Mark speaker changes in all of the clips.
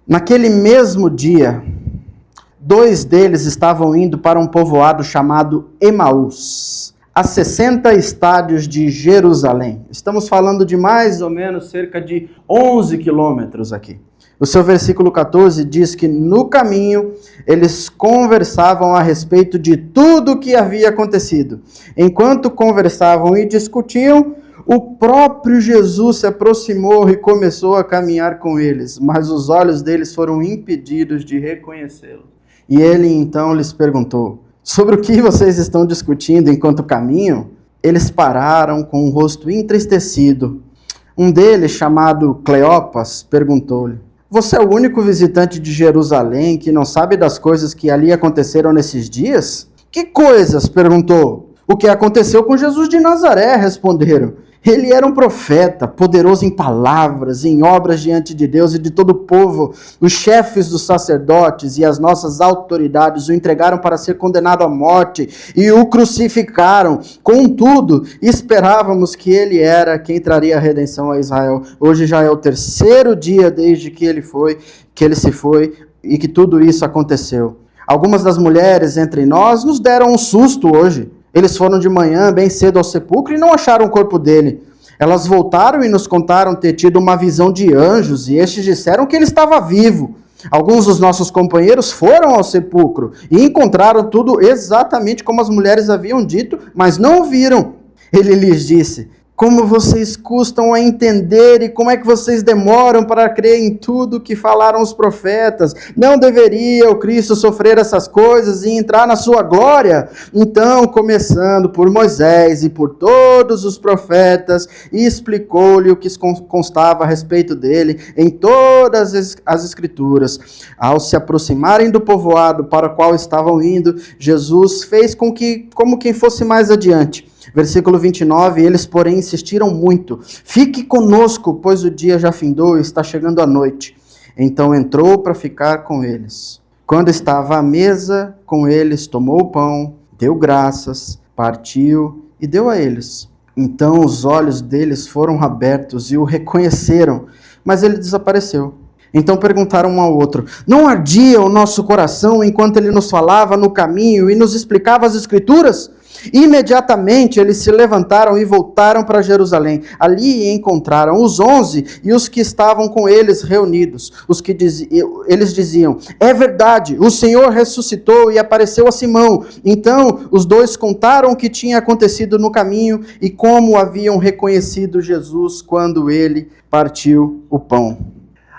Speaker 1: Naquele mesmo dia, dois deles estavam indo para um povoado chamado Emaús, a 60 estádios de Jerusalém. Estamos falando de mais ou menos cerca de 11 quilômetros aqui. O seu versículo 14 diz que no caminho eles conversavam a respeito de tudo o que havia acontecido. Enquanto conversavam e discutiam, o próprio Jesus se aproximou e começou a caminhar com eles, mas os olhos deles foram impedidos de reconhecê-lo. E ele então lhes perguntou: sobre o que vocês estão discutindo enquanto caminham? Eles pararam com o rosto entristecido. Um deles, chamado Cleopas, perguntou-lhe: você é o único visitante de Jerusalém que não sabe das coisas que ali aconteceram nesses dias? Que coisas? Perguntou. O que aconteceu com Jesus de Nazaré, responderam. Ele era um profeta, poderoso em palavras, em obras diante de Deus e de todo o povo. Os chefes dos sacerdotes e as nossas autoridades o entregaram para ser condenado à morte e o crucificaram. Contudo, esperávamos que ele era quem traria a redenção a Israel. Hoje já é o terceiro dia desde que ele se foi e que tudo isso aconteceu. Algumas das mulheres entre nós nos deram um susto hoje. Eles foram de manhã, bem cedo, ao sepulcro e não acharam o corpo dele. Elas voltaram e nos contaram ter tido uma visão de anjos, e estes disseram que ele estava vivo. Alguns dos nossos companheiros foram ao sepulcro e encontraram tudo exatamente como as mulheres haviam dito, mas não o viram. Ele lhes disse: como vocês custam a entender e como é que vocês demoram para crer em tudo que falaram os profetas? Não deveria o Cristo sofrer essas coisas e entrar na sua glória? Então, começando por Moisés e por todos os profetas, explicou-lhe o que constava a respeito dele em todas as escrituras. Ao se aproximarem do povoado para o qual estavam indo, Jesus fez como quem fosse mais adiante. Versículo 29, eles, porém, insistiram muito. Fique conosco, pois o dia já findou e está chegando a noite. Então entrou para ficar com eles. Quando estava à mesa com eles, tomou o pão, deu graças, partiu e deu a eles. Então os olhos deles foram abertos e o reconheceram, mas ele desapareceu. Então perguntaram um ao outro: não ardia o nosso coração enquanto ele nos falava no caminho e nos explicava as Escrituras? Imediatamente eles se levantaram e voltaram para Jerusalém. Ali encontraram os 11 e os que estavam com eles reunidos. Eles diziam: é verdade, o Senhor ressuscitou e apareceu a Simão. Então os dois contaram o que tinha acontecido no caminho e como haviam reconhecido Jesus quando ele partiu o pão.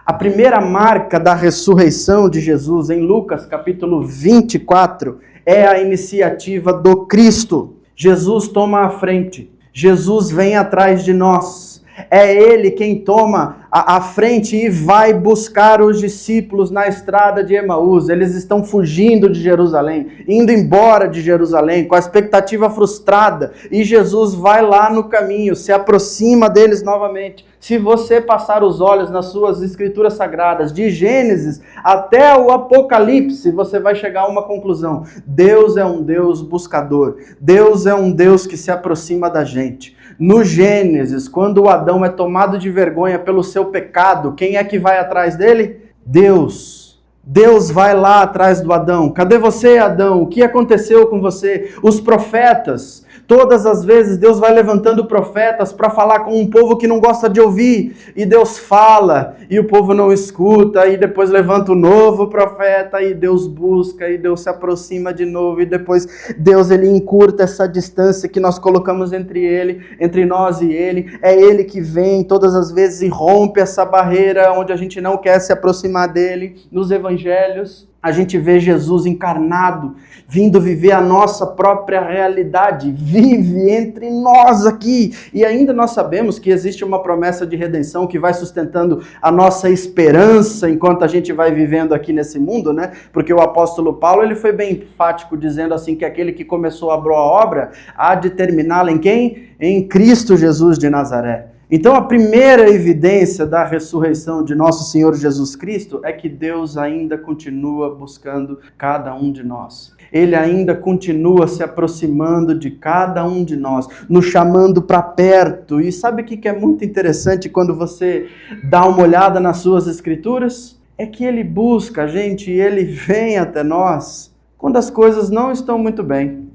Speaker 1: A primeira marca da ressurreição de Jesus, em Lucas capítulo 24, é a iniciativa do Cristo. Jesus toma a frente. Jesus vem atrás de nós. É Ele quem toma a frente e vai buscar os discípulos na estrada de Emaús. Eles estão fugindo de Jerusalém, indo embora de Jerusalém, com a expectativa frustrada. E Jesus vai lá no caminho, se aproxima deles novamente. Se você passar os olhos nas suas escrituras sagradas, de Gênesis até o Apocalipse, você vai chegar a uma conclusão. Deus é um Deus buscador. Deus é um Deus que se aproxima da gente. No Gênesis, quando o Adão é tomado de vergonha pelo seu pecado, quem é que vai atrás dele? Deus. Deus vai lá atrás do Adão. Cadê você, Adão? O que aconteceu com você? Os profetas. Todas as vezes Deus vai levantando profetas para falar com um povo que não gosta de ouvir. E Deus fala e o povo não escuta. E depois levanta um novo profeta e Deus busca e Deus se aproxima de novo. E depois Deus ele encurta essa distância que nós colocamos entre nós e Ele. É Ele que vem todas as vezes e rompe essa barreira onde a gente não quer se aproximar dele. Nos evangelhos a gente vê Jesus encarnado, vindo viver a nossa própria realidade, vive entre nós aqui. E ainda nós sabemos que existe uma promessa de redenção que vai sustentando a nossa esperança enquanto a gente vai vivendo aqui nesse mundo, né? Porque o apóstolo Paulo, ele foi bem enfático, dizendo assim que aquele que começou a boa obra há de terminá-la em quem? Em Cristo Jesus de Nazaré. Então a primeira evidência da ressurreição de nosso Senhor Jesus Cristo é que Deus ainda continua buscando cada um de nós. Ele ainda continua se aproximando de cada um de nós, nos chamando para perto. E sabe o que é muito interessante quando você dá uma olhada nas suas escrituras? é que ele busca a gente e ele vem até nós quando as coisas não estão muito bem,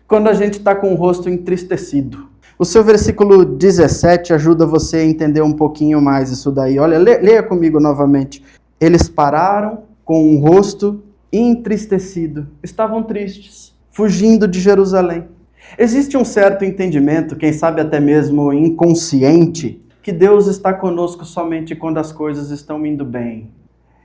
Speaker 1: quando a gente está com o rosto entristecido. O seu versículo 17 ajuda você a entender um pouquinho mais isso daí. Olha, leia comigo novamente. Eles pararam com o rosto entristecido. Estavam tristes, fugindo de Jerusalém. Existe um certo entendimento, quem sabe até mesmo inconsciente, que Deus está conosco somente quando as coisas estão indo bem.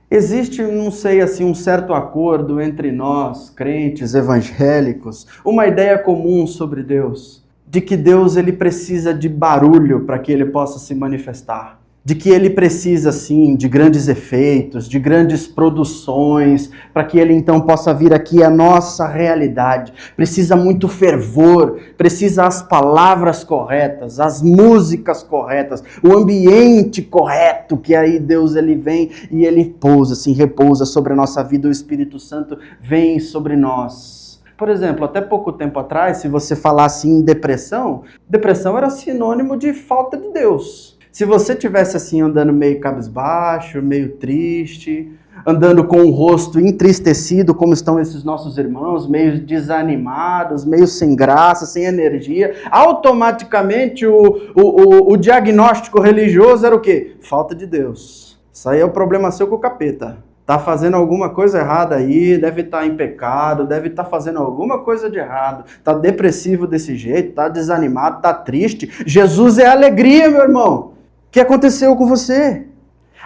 Speaker 1: Existe, não sei assim, um certo acordo entre nós, crentes evangélicos, uma ideia comum sobre Deus, de que Deus ele precisa de barulho para que ele possa se manifestar. De que ele precisa, sim, de grandes efeitos, de grandes produções, para que ele então possa vir aqui a nossa realidade. Precisa muito fervor, precisa as palavras corretas, as músicas corretas, o ambiente correto, que aí Deus ele vem e ele pousa, assim, repousa sobre a nossa vida, o Espírito Santo vem sobre nós. Por exemplo, até pouco tempo atrás, se você falasse em depressão, depressão era sinônimo de falta de Deus. Se você tivesse assim andando meio cabisbaixo, meio triste, andando com o rosto entristecido, como estão esses nossos irmãos, meio desanimados, meio sem graça, sem energia, automaticamente o diagnóstico religioso era o quê? Falta de Deus. Isso aí é o problema seu com o capeta. Tá fazendo alguma coisa errada aí, deve estar em pecado, deve estar fazendo alguma coisa de errado, tá depressivo desse jeito, tá desanimado, tá triste. Jesus é alegria, meu irmão. O que aconteceu com você?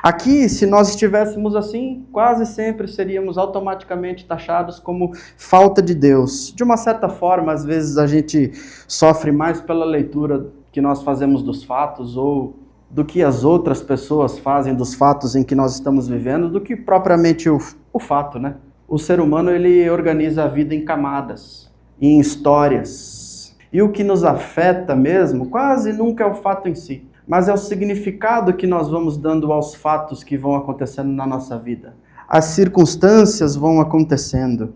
Speaker 1: Aqui, se nós estivéssemos assim, quase sempre seríamos automaticamente taxados como falta de Deus. De uma certa forma, às vezes a gente sofre mais pela leitura que nós fazemos dos fatos ou do que as outras pessoas fazem dos fatos em que nós estamos vivendo, do que propriamente o fato, né? O ser humano, ele organiza a vida em camadas, em histórias. E o que nos afeta mesmo, quase nunca é o fato em si, mas é o significado que nós vamos dando aos fatos que vão acontecendo na nossa vida. As circunstâncias vão acontecendo.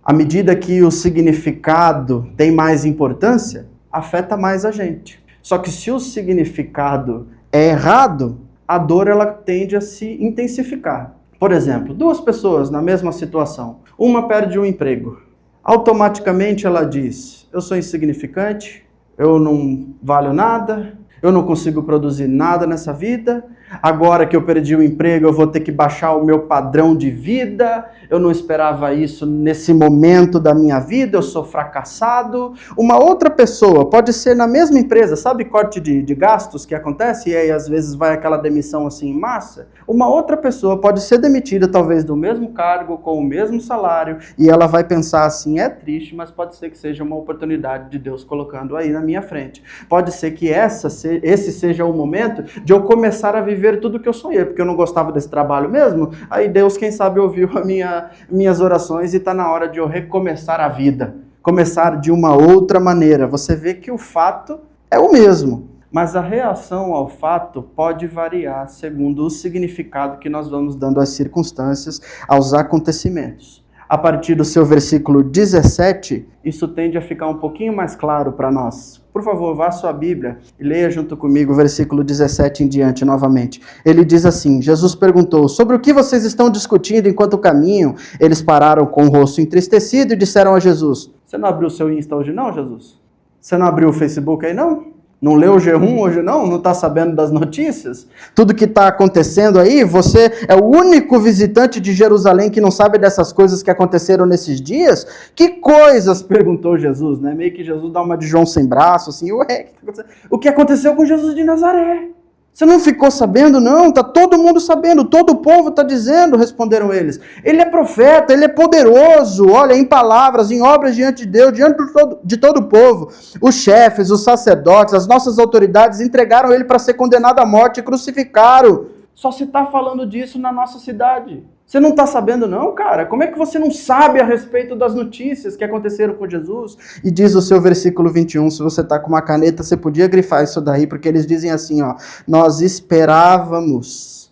Speaker 1: À medida que o significado tem mais importância, afeta mais a gente. Só que se o significado é errado, a dor ela tende a se intensificar. Por exemplo, duas pessoas na mesma situação. Uma perde um emprego. Automaticamente ela diz, eu sou insignificante, eu não valho nada, eu não consigo produzir nada nessa vida, agora que eu perdi o emprego eu vou ter que baixar o meu padrão de vida, eu não esperava isso nesse momento da minha vida, eu sou fracassado. Uma outra pessoa, pode ser na mesma empresa, sabe corte de gastos que acontece e aí às vezes vai aquela demissão assim em massa? Uma outra pessoa pode ser demitida talvez do mesmo cargo, com o mesmo salário, e ela vai pensar assim, é triste, mas pode ser que seja uma oportunidade de Deus colocando aí na minha frente. Pode ser que esse seja o momento de eu começar a viver tudo que eu sonhei, porque eu não gostava desse trabalho mesmo, aí Deus, quem sabe, ouviu minhas orações e está na hora de eu recomeçar a vida, começar de uma outra maneira. Você vê que o fato é o mesmo, mas a reação ao fato pode variar segundo o significado que nós vamos dando às circunstâncias, aos acontecimentos. A partir do seu versículo 17, isso tende a ficar um pouquinho mais claro para nós. Por favor, vá à sua Bíblia e leia junto comigo o versículo 17 em diante novamente. Ele diz assim, Jesus perguntou, sobre o que vocês estão discutindo enquanto caminham? Eles pararam com o rosto entristecido e disseram a Jesus, você não abriu o seu Insta hoje não, Jesus? Você não abriu o Facebook aí não? Não leu o G1 hoje não? Não está sabendo das notícias? Tudo que está acontecendo aí, você é o único visitante de Jerusalém que não sabe dessas coisas que aconteceram nesses dias? Que coisas? Perguntou Jesus, né? Meio que Jesus dá uma de João sem braço, assim, ué, o que aconteceu com Jesus de Nazaré? Você não ficou sabendo, não? Está todo mundo sabendo, todo o povo está dizendo, responderam eles. Ele é profeta, ele é poderoso, olha, em palavras, em obras diante de Deus, diante de todo o povo. Os chefes, os sacerdotes, as nossas autoridades entregaram ele para ser condenado à morte e crucificaram. Só se está falando disso na nossa cidade. Você não está sabendo não, cara? Como é que você não sabe a respeito das notícias que aconteceram com Jesus? E diz o seu versículo 21, se você está com uma caneta, você podia grifar isso daí, porque eles dizem assim, ó, nós esperávamos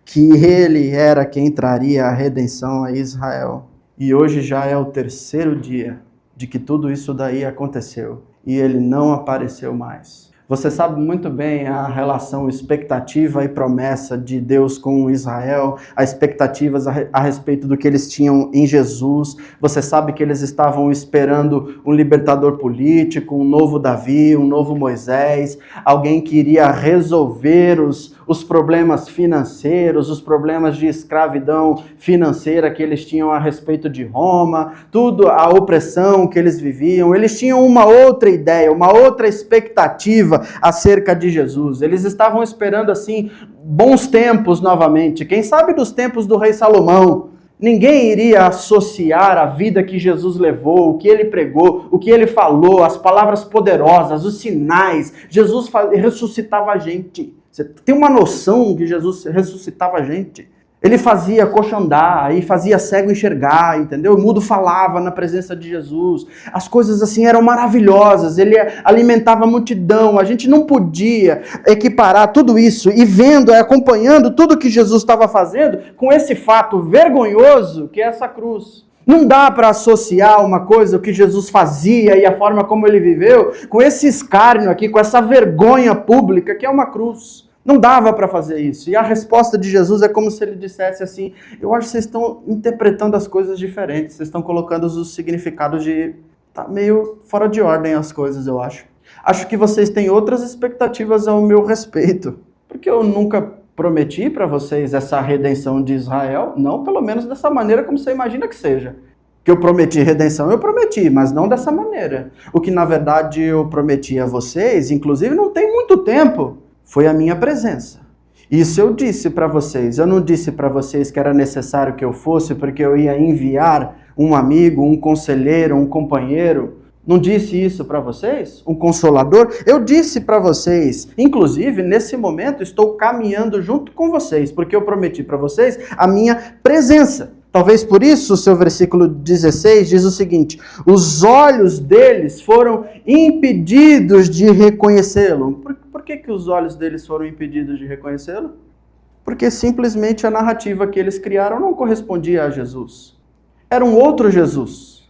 Speaker 1: que ele era quem traria a redenção a Israel. E hoje já é o terceiro dia de que tudo isso daí aconteceu. E ele não apareceu mais. Você sabe muito bem a relação expectativa e promessa de Deus com Israel, as expectativas a respeito do que eles tinham em Jesus. Você sabe que eles estavam esperando um libertador político, um novo Davi, um novo Moisés, alguém que iria resolver os problemas financeiros, os problemas de escravidão financeira que eles tinham a respeito de Roma, tudo a opressão que eles viviam. Eles tinham uma outra ideia, uma outra expectativa acerca de Jesus. Eles estavam esperando, assim, bons tempos novamente. Quem sabe dos tempos do rei Salomão. Ninguém iria associar a vida que Jesus levou, o que ele pregou, o que ele falou, as palavras poderosas, os sinais. Jesus ressuscitava a gente. Você tem uma noção que Jesus ressuscitava a gente? Ele fazia coxo andar e fazia cego enxergar, entendeu? O mudo falava na presença de Jesus. As coisas assim eram maravilhosas. Ele alimentava a multidão. A gente não podia equiparar tudo isso e vendo, acompanhando tudo que Jesus estava fazendo com esse fato vergonhoso que é essa cruz. Não dá para associar uma coisa, o que Jesus fazia e a forma como ele viveu, com esse escárnio aqui, com essa vergonha pública que é uma cruz. Não dava para fazer isso. E a resposta de Jesus é como se ele dissesse assim: eu acho que vocês estão interpretando as coisas diferentes, vocês estão colocando os significados de... Tá meio fora de ordem as coisas, eu acho. Acho que vocês têm outras expectativas ao meu respeito. Porque eu nunca prometi para vocês essa redenção de Israel, não pelo menos dessa maneira como você imagina que seja. Que eu prometi redenção, eu prometi, mas não dessa maneira. O que na verdade eu prometi a vocês, inclusive não tem muito tempo, foi a minha presença. Isso eu disse para vocês. Eu não disse para vocês que era necessário que eu fosse porque eu ia enviar um amigo, um conselheiro, um companheiro. Não disse isso para vocês? Um consolador? Eu disse para vocês. Inclusive, nesse momento, estou caminhando junto com vocês, porque eu prometi para vocês a minha presença. Talvez por isso o seu versículo 16 diz o seguinte: os olhos deles foram impedidos de reconhecê-lo. Por que os olhos deles foram impedidos de reconhecê-lo? Porque simplesmente a narrativa que eles criaram não correspondia a Jesus. Era um outro Jesus.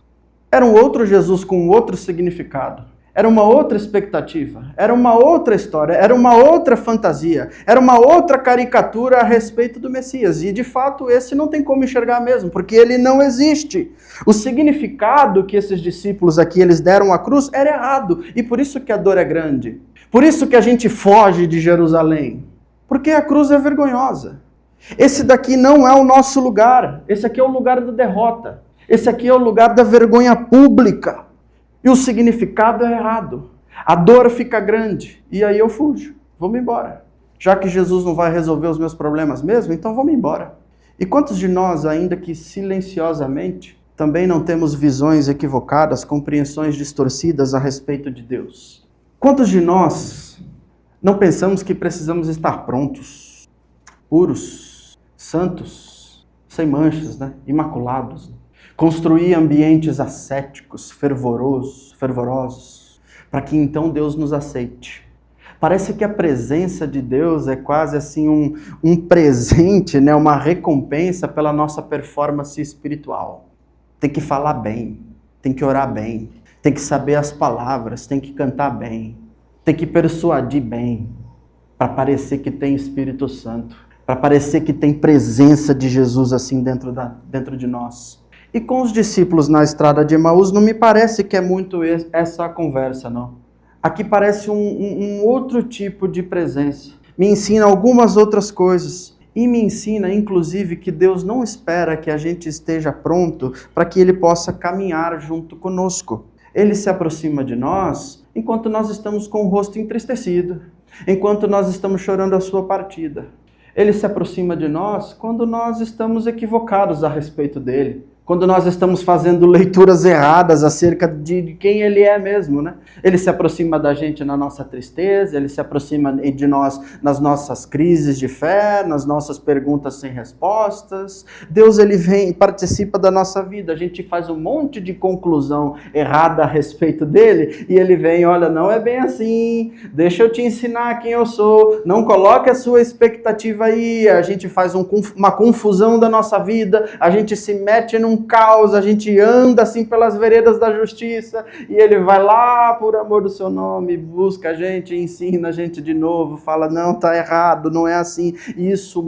Speaker 1: Era um outro Jesus com outro significado. Era uma outra expectativa. Era uma outra história. Era uma outra fantasia. Era uma outra caricatura a respeito do Messias. E, de fato, esse não tem como enxergar mesmo, porque ele não existe. O significado que esses discípulos aqui eles deram à cruz era errado. E por isso que a dor é grande. Por isso que a gente foge de Jerusalém. Porque a cruz é vergonhosa. Esse daqui não é o nosso lugar. Esse aqui é o lugar da derrota. Esse aqui é o lugar da vergonha pública. E o significado é errado. A dor fica grande. E aí eu fujo. Vou-me embora. Já que Jesus não vai resolver os meus problemas mesmo, então vou-me embora. E quantos de nós, ainda que silenciosamente, também não temos visões equivocadas, compreensões distorcidas a respeito de Deus? Quantos de nós não pensamos que precisamos estar prontos, puros, santos, sem manchas, imaculados? Construir ambientes ascéticos, fervorosos, para que então Deus nos aceite. Parece que a presença de Deus é quase assim um presente, uma recompensa pela nossa performance espiritual. Tem que falar bem, tem que orar bem, tem que saber as palavras, tem que cantar bem, tem que persuadir bem, para parecer que tem Espírito Santo, para parecer que tem presença de Jesus assim dentro de nós. E com os discípulos na estrada de Emaús, não me parece que é muito essa conversa, não. Aqui parece um outro tipo de presença. Me ensina algumas outras coisas. E me ensina, inclusive, que Deus não espera que a gente esteja pronto para que Ele possa caminhar junto conosco. Ele se aproxima de nós enquanto nós estamos com o rosto entristecido, enquanto nós estamos chorando a sua partida. Ele se aproxima de nós quando nós estamos equivocados a respeito dele. Quando nós estamos fazendo leituras erradas acerca de quem Ele é mesmo, Ele se aproxima da gente na nossa tristeza, Ele se aproxima de nós nas nossas crises de fé, nas nossas perguntas sem respostas. Deus, Ele vem e participa da nossa vida. A gente faz um monte de conclusão errada a respeito dEle, e Ele vem, olha, não é bem assim, deixa eu te ensinar quem eu sou, não coloque a sua expectativa aí. A gente faz uma confusão da nossa vida, a gente se mete num um caos, a gente anda assim pelas veredas da justiça, e ele vai lá por amor do seu nome, busca a gente, ensina a gente de novo, fala, não, tá errado, não é assim. E isso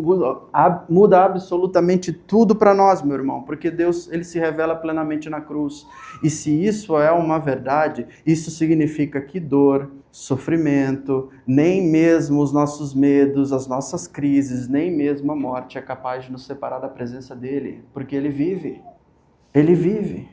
Speaker 1: muda absolutamente tudo para nós, meu irmão, porque Deus, ele se revela plenamente na cruz. E se isso é uma verdade, isso significa que dor, sofrimento, nem mesmo os nossos medos, as nossas crises, nem mesmo a morte é capaz de nos separar da presença dele, porque ele vive. Ele vive.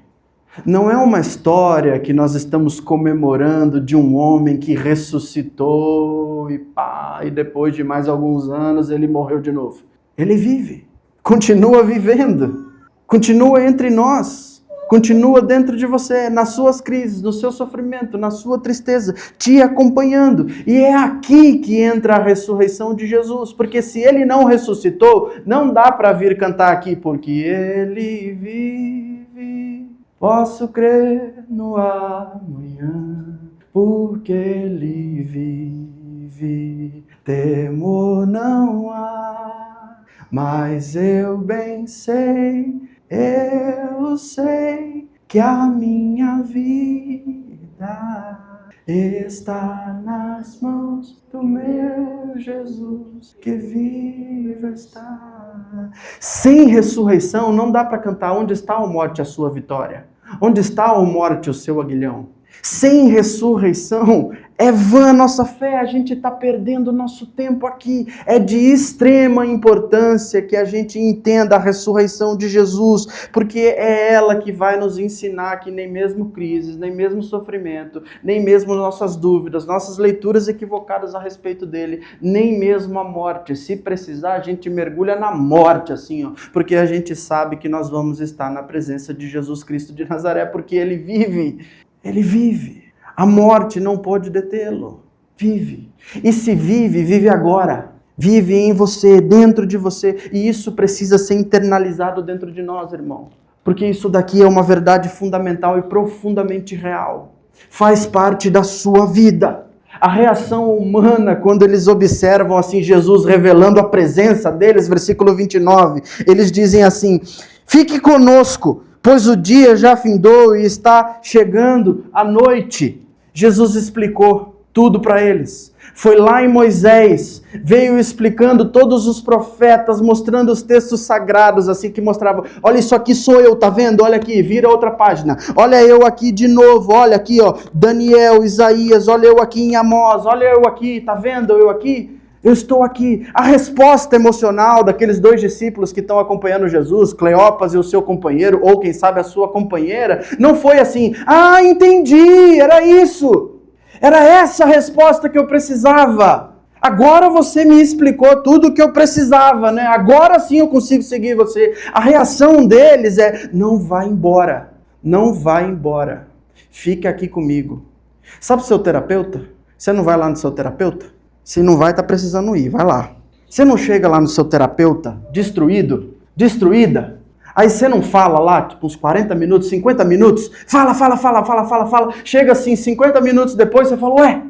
Speaker 1: Não é uma história que nós estamos comemorando de um homem que ressuscitou e depois de mais alguns anos ele morreu de novo. Ele vive, continua vivendo, continua entre nós. Continua dentro de você, nas suas crises, no seu sofrimento, na sua tristeza, te acompanhando. E é aqui que entra a ressurreição de Jesus. Porque se ele não ressuscitou, não dá para vir cantar aqui, porque ele vive. Posso crer no amanhã, porque ele vive. Temor não há, mas eu bem sei. Eu sei que a minha vida está nas mãos do meu Jesus, que vive está. Sem ressurreição não dá para cantar onde está, ó morte, a sua vitória. Onde está, ó morte, o seu aguilhão. Sem ressurreição é vã a nossa fé, a gente está perdendo o nosso tempo aqui. É de extrema importância que a gente entenda a ressurreição de Jesus, porque é ela que vai nos ensinar que nem mesmo crises, nem mesmo sofrimento, nem mesmo nossas dúvidas, nossas leituras equivocadas a respeito dele, nem mesmo a morte. Se precisar, a gente mergulha na morte, assim, ó, porque a gente sabe que nós vamos estar na presença de Jesus Cristo de Nazaré, porque ele vive. Ele vive. A morte não pode detê-lo. Vive. E se vive, vive agora. Vive em você, dentro de você. E isso precisa ser internalizado dentro de nós, irmão. Porque isso daqui é uma verdade fundamental e profundamente real. Faz parte da sua vida. A reação humana, quando eles observam assim Jesus revelando a presença deles, versículo 29, eles dizem assim, fique conosco, pois o dia já findou e está chegando a noite. Jesus explicou tudo para eles. Foi lá em Moisés, veio explicando todos os profetas, mostrando os textos sagrados, assim, que mostravam, olha, isso aqui sou eu, tá vendo? Olha aqui, vira outra página. Olha eu aqui de novo, olha aqui, ó, Daniel, Isaías, olha eu aqui em Amós, olha eu aqui, tá vendo eu aqui? Eu estou aqui. A resposta emocional daqueles dois discípulos que estão acompanhando Jesus, Cleopas e o seu companheiro, ou quem sabe a sua companheira, não foi assim, ah, entendi, era isso. Era essa a resposta que eu precisava. Agora você me explicou tudo o que eu precisava, né? Agora sim eu consigo seguir você. A reação deles é, não vá embora. Não vá embora. Fique aqui comigo. Sabe o seu terapeuta? Você não vai lá no seu terapeuta? Se não vai, tá precisando ir, vai lá. Você não chega lá no seu terapeuta destruído, destruída, aí você não fala lá, tipo uns 40 minutos, 50 minutos, fala. Chega assim, 50 minutos depois, você fala, ué,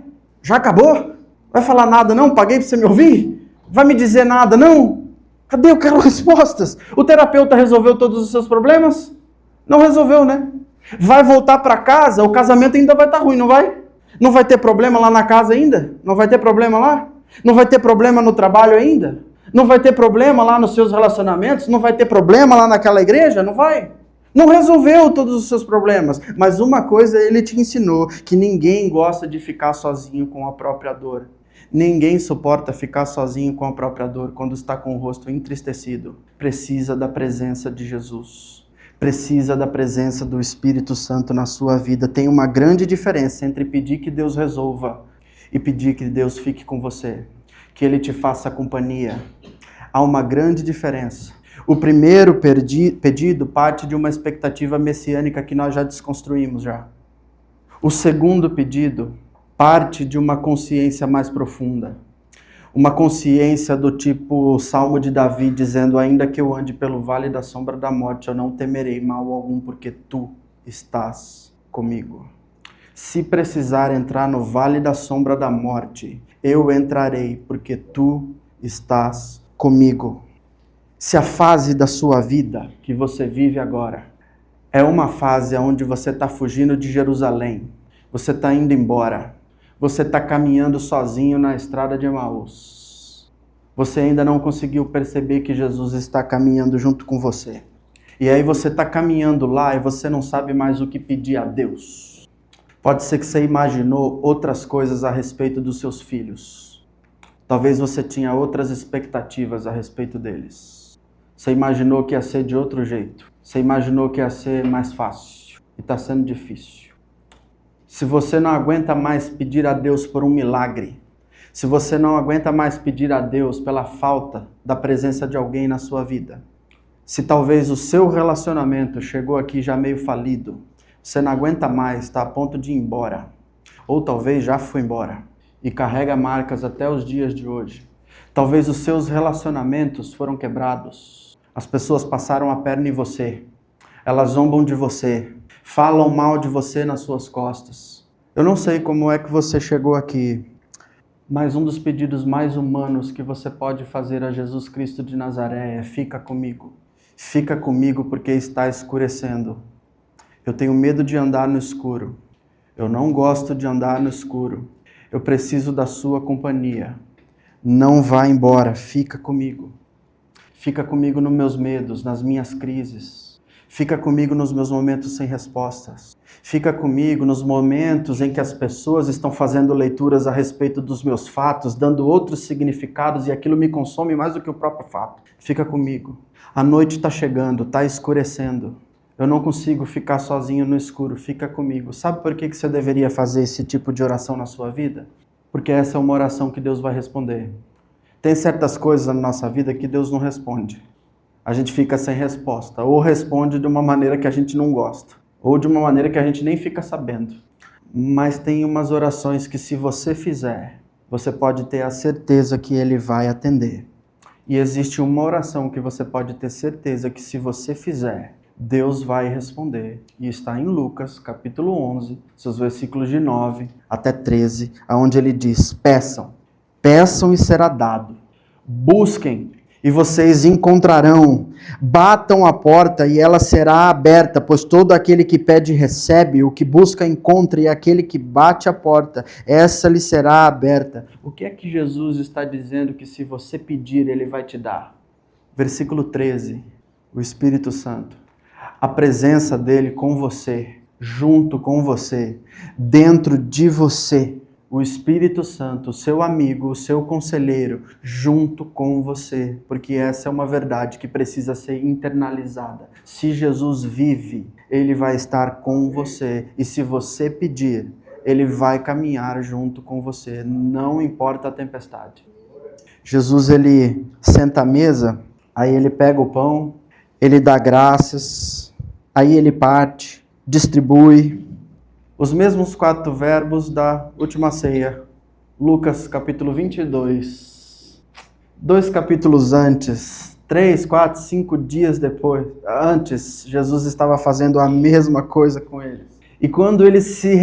Speaker 1: já acabou? Vai falar nada não? Paguei pra você me ouvir? Vai me dizer nada não? Cadê? Eu quero respostas. O terapeuta resolveu todos os seus problemas? Não resolveu, né? Vai voltar para casa, o casamento ainda vai estar ruim, não vai? Não vai ter problema lá na casa ainda? Não vai ter problema lá? Não vai ter problema no trabalho ainda? Não vai ter problema lá nos seus relacionamentos? Não vai ter problema lá naquela igreja? Não vai? Não resolveu todos os seus problemas. Mas uma coisa ele te ensinou, que ninguém gosta de ficar sozinho com a própria dor. Ninguém suporta ficar sozinho com a própria dor quando está com o rosto entristecido. Precisa da presença de Jesus. Precisa da presença do Espírito Santo na sua vida. Tem uma grande diferença entre pedir que Deus resolva e pedir que Deus fique com você, que Ele te faça companhia. Há uma grande diferença. O primeiro pedido parte de uma expectativa messiânica que nós já desconstruímos já. O segundo pedido parte de uma consciência mais profunda. Uma consciência do tipo Salmo de Davi, dizendo, ainda que eu ande pelo vale da sombra da morte, eu não temerei mal algum, porque tu estás comigo. Se precisar entrar no vale da sombra da morte, eu entrarei, porque tu estás comigo. Se a fase da sua vida que você vive agora É uma fase onde você está fugindo de Jerusalém. Você está indo embora. Você está caminhando sozinho na estrada de Emaús. Você ainda não conseguiu perceber que Jesus está caminhando junto com você. E aí você está caminhando lá e você não sabe mais o que pedir a Deus. Pode ser que você imaginou outras coisas a respeito dos seus filhos. Talvez você tinha outras expectativas a respeito deles. Você imaginou que ia ser de outro jeito. Você imaginou que ia ser mais fácil. E está sendo difícil. Se você não aguenta mais pedir a Deus por um milagre, se você não aguenta mais pedir a Deus pela falta da presença de alguém na sua vida, se talvez o seu relacionamento chegou aqui já meio falido, você não aguenta mais, está a ponto de ir embora, ou talvez já foi embora e carrega marcas até os dias de hoje. Talvez os seus relacionamentos foram quebrados, as pessoas passaram a perna em você, elas zombam de você, falam mal de você nas suas costas. Eu não sei como é que você chegou aqui, mas um dos pedidos mais humanos que você pode fazer a Jesus Cristo de Nazaré é: fica comigo. Fica comigo porque está escurecendo. Eu tenho medo de andar no escuro. Eu não gosto de andar no escuro. Eu preciso da sua companhia. Não vá embora, fica comigo. Fica comigo nos meus medos, nas minhas crises. Fica comigo nos meus momentos sem respostas. Fica comigo nos momentos em que as pessoas estão fazendo leituras a respeito dos meus fatos, dando outros significados, e aquilo me consome mais do que o próprio fato. Fica comigo. A noite está chegando, está escurecendo. Eu não consigo ficar sozinho no escuro. Fica comigo. Sabe por que você deveria fazer esse tipo de oração na sua vida? Porque essa é uma oração que Deus vai responder. Tem certas coisas na nossa vida que Deus não responde. A gente fica sem resposta, ou responde de uma maneira que a gente não gosta, ou de uma maneira que a gente nem fica sabendo. Mas tem umas orações que, se você fizer, você pode ter a certeza que Ele vai atender. E existe uma oração que você pode ter certeza que, se você fizer, Deus vai responder. E está em Lucas, capítulo 11, seus versículos de 9 até 13, onde ele diz: peçam, peçam e será dado. Busquem e vocês encontrarão. Batam a porta e ela será aberta, pois todo aquele que pede recebe, o que busca encontra, e aquele que bate a porta, essa lhe será aberta. O que é que Jesus está dizendo que, se você pedir, Ele vai te dar? Versículo 13, o Espírito Santo. A presença dele com você, junto com você, dentro de você. O Espírito Santo, o seu amigo, o seu conselheiro, junto com você. Porque essa é uma verdade que precisa ser internalizada. Se Jesus vive, Ele vai estar com você. E se você pedir, Ele vai caminhar junto com você. Não importa a tempestade. Jesus, Ele senta à mesa, aí Ele pega o pão, Ele dá graças, aí Ele parte, distribui. Os mesmos 4 verbos da última ceia. Lucas capítulo 22. 2 capítulos antes, 3, 4, 5 dias depois, antes, Jesus estava fazendo a mesma coisa com eles. E quando eles se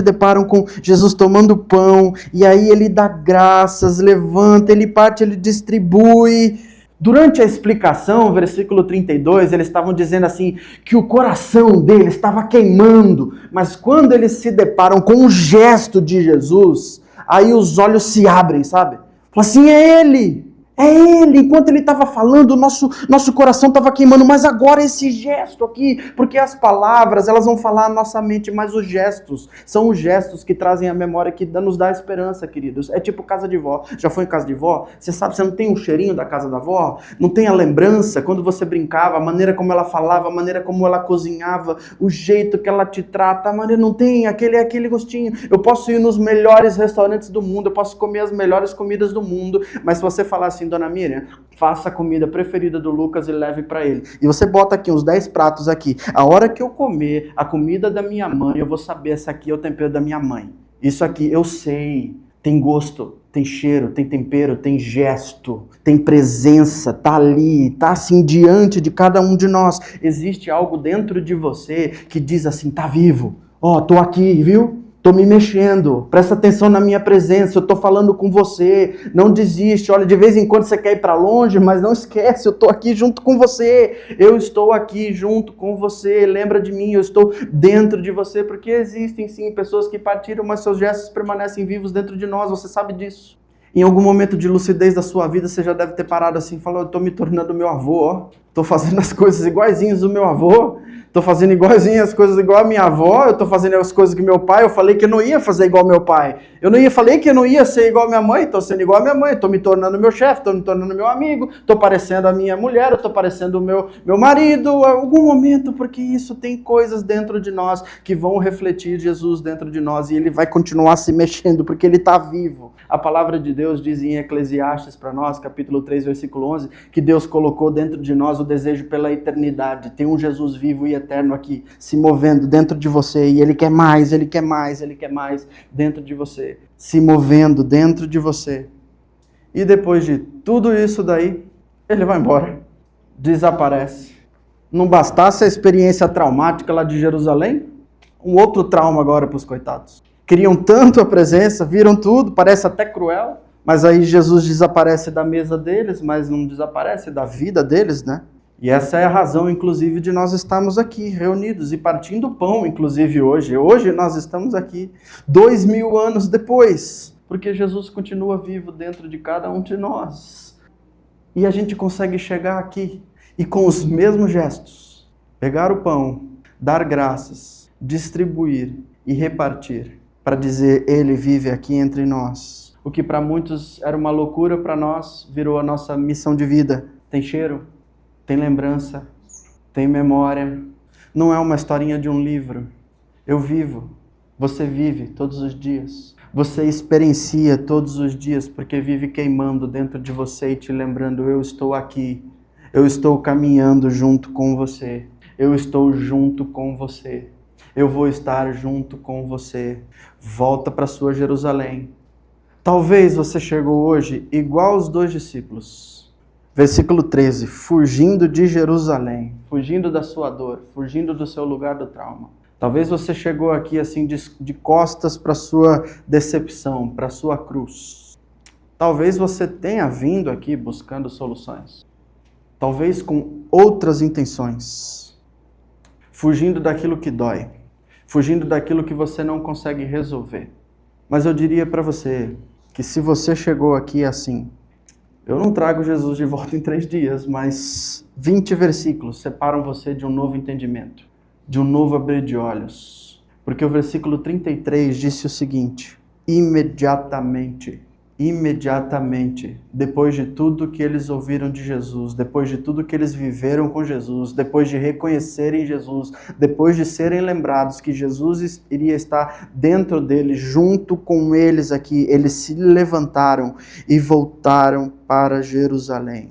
Speaker 1: deparam com Jesus tomando pão, e aí Ele dá graças, levanta, Ele parte, Ele distribui. Durante a explicação, versículo 32, eles estavam dizendo assim, que o coração deles estava queimando, mas quando eles se deparam com o gesto de Jesus, aí os olhos se abrem, sabe? Fala assim, é Ele! É Ele! Enquanto Ele estava falando, o nosso coração estava queimando, mas agora esse gesto aqui, porque as palavras, elas vão falar a nossa mente, mas os gestos, são os gestos que trazem a memória, que nos dá esperança, queridos. É tipo casa de vó. Já foi em casa de vó? Você sabe, você não tem o cheirinho da casa da vó? Não tem a lembrança, quando você brincava, a maneira como ela falava, a maneira como ela cozinhava, o jeito que ela te trata, a maneira, não tem aquele gostinho. Eu posso ir nos melhores restaurantes do mundo, eu posso comer as melhores comidas do mundo, mas se você falar assim, Dona Miriam, faça a comida preferida do Lucas e leve para ele. E você bota aqui uns 10 pratos aqui. A hora que eu comer a comida da minha mãe, eu vou saber, essa aqui é o tempero da minha mãe. Isso aqui eu sei. Tem gosto, tem cheiro, tem tempero, tem gesto, tem presença, tá ali, tá assim diante de cada um de nós. Existe algo dentro de você que diz assim, tá vivo. Ó, tô aqui, viu? Estou me mexendo, presta atenção na minha presença, eu estou falando com você, não desiste, olha, de vez em quando você quer ir para longe, mas não esquece, eu estou aqui junto com você, eu estou aqui junto com você, lembra de mim, eu estou dentro de você, porque existem sim pessoas que partiram, mas seus gestos permanecem vivos dentro de nós, você sabe disso. Em algum momento de lucidez da sua vida, você já deve ter parado assim, falou, eu estou me tornando meu avô, ó, estou fazendo as coisas iguaizinhas do meu avô, estou fazendo igualzinho as coisas igual a minha avó, eu estou fazendo as coisas que meu pai, eu falei que eu não ia fazer igual meu pai. Falei que eu não ia ser igual a minha mãe, estou sendo igual a minha mãe, estou me tornando meu chefe, estou me tornando meu amigo, estou parecendo a minha mulher, estou parecendo o meu marido, algum momento, porque isso tem coisas dentro de nós que vão refletir Jesus dentro de nós e ele vai continuar se mexendo, porque ele está vivo. A palavra de Deus diz em Eclesiastes para nós, capítulo 3, versículo 11, que Deus colocou dentro de nós o desejo pela eternidade. Tem um Jesus vivo e eterno aqui, se movendo dentro de você, e ele quer mais, ele quer mais, ele quer mais dentro de você, se movendo dentro de você. E depois de tudo isso daí, ele vai embora, desaparece. Não bastasse a experiência traumática lá de Jerusalém, um outro trauma agora para os coitados. Queriam tanto a presença, viram tudo, parece até cruel, mas aí Jesus desaparece da mesa deles, mas não desaparece da vida deles, né? E essa é a razão, inclusive, de nós estarmos aqui reunidos e partindo o pão, inclusive hoje. Hoje nós estamos aqui, 2000 anos depois, porque Jesus continua vivo dentro de cada um de nós. E a gente consegue chegar aqui e com os mesmos gestos, pegar o pão, dar graças, distribuir e repartir, para dizer, ele vive aqui entre nós. O que para muitos era uma loucura, para nós virou a nossa missão de vida. Tem cheiro? Tem lembrança, tem memória, não é uma historinha de um livro. Eu vivo, você vive todos os dias. Você experiencia todos os dias, porque vive queimando dentro de você e te lembrando, eu estou aqui, eu estou caminhando junto com você, eu estou junto com você, eu vou estar junto com você. Volta para sua Jerusalém. Talvez você chegou hoje igual os 2 discípulos. Versículo 13, fugindo de Jerusalém, fugindo da sua dor, fugindo do seu lugar do trauma. Talvez você chegou aqui assim de costas para sua decepção, para sua cruz. Talvez você tenha vindo aqui buscando soluções. Talvez com outras intenções. Fugindo daquilo que dói. Fugindo daquilo que você não consegue resolver. Mas eu diria para você que se você chegou aqui assim, eu não trago Jesus de volta em 3 dias, mas 20 versículos separam você de um novo entendimento, de um novo abrir de olhos. Porque o versículo 33 disse o seguinte, imediatamente, depois de tudo que eles ouviram de Jesus, depois de tudo que eles viveram com Jesus, depois de reconhecerem Jesus, depois de serem lembrados que Jesus iria estar dentro deles, junto com eles aqui, eles se levantaram e voltaram para Jerusalém.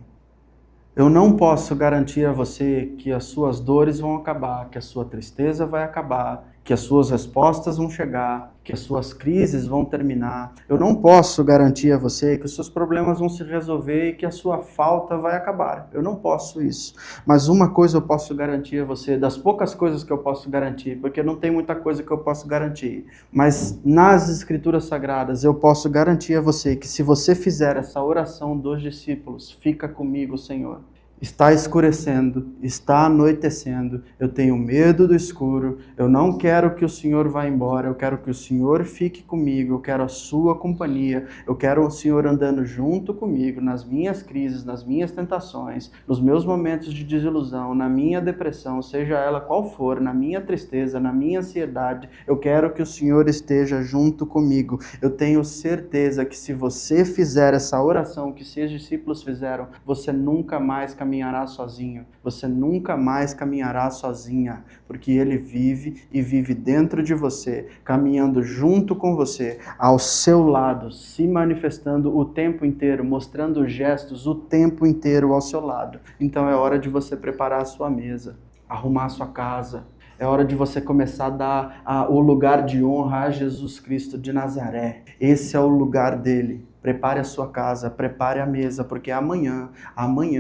Speaker 1: Eu não posso garantir a você que as suas dores vão acabar, que a sua tristeza vai acabar, que as suas respostas vão chegar, que as suas crises vão terminar. Eu não posso garantir a você que os seus problemas vão se resolver e que a sua falta vai acabar. Eu não posso isso. Mas uma coisa eu posso garantir a você, das poucas coisas que eu posso garantir, porque não tem muita coisa que eu posso garantir, mas nas Escrituras Sagradas eu posso garantir a você que se você fizer essa oração dos discípulos, fica comigo, Senhor. Está escurecendo, está anoitecendo, eu tenho medo do escuro, eu não quero que o Senhor vá embora, eu quero que o Senhor fique comigo, eu quero a sua companhia, eu quero o Senhor andando junto comigo nas minhas crises, nas minhas tentações, nos meus momentos de desilusão, na minha depressão, seja ela qual for, na minha tristeza, na minha ansiedade, eu quero que o Senhor esteja junto comigo. Eu tenho certeza que se você fizer essa oração que seus discípulos fizeram, você nunca mais caminhará sozinho, você nunca mais caminhará sozinha, porque Ele vive e vive dentro de você, caminhando junto com você, ao seu lado, se manifestando o tempo inteiro, mostrando gestos o tempo inteiro ao seu lado. Então é hora de você preparar a sua mesa, arrumar a sua casa, é hora de você começar a dar o lugar de honra a Jesus Cristo de Nazaré. Esse é o lugar dele. Prepare a sua casa, prepare a mesa, porque amanhã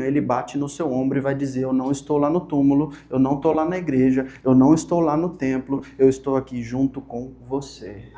Speaker 1: ele bate no seu ombro e vai dizer: eu não estou lá no túmulo, eu não estou lá na igreja, eu não estou lá no templo, eu estou aqui junto com você.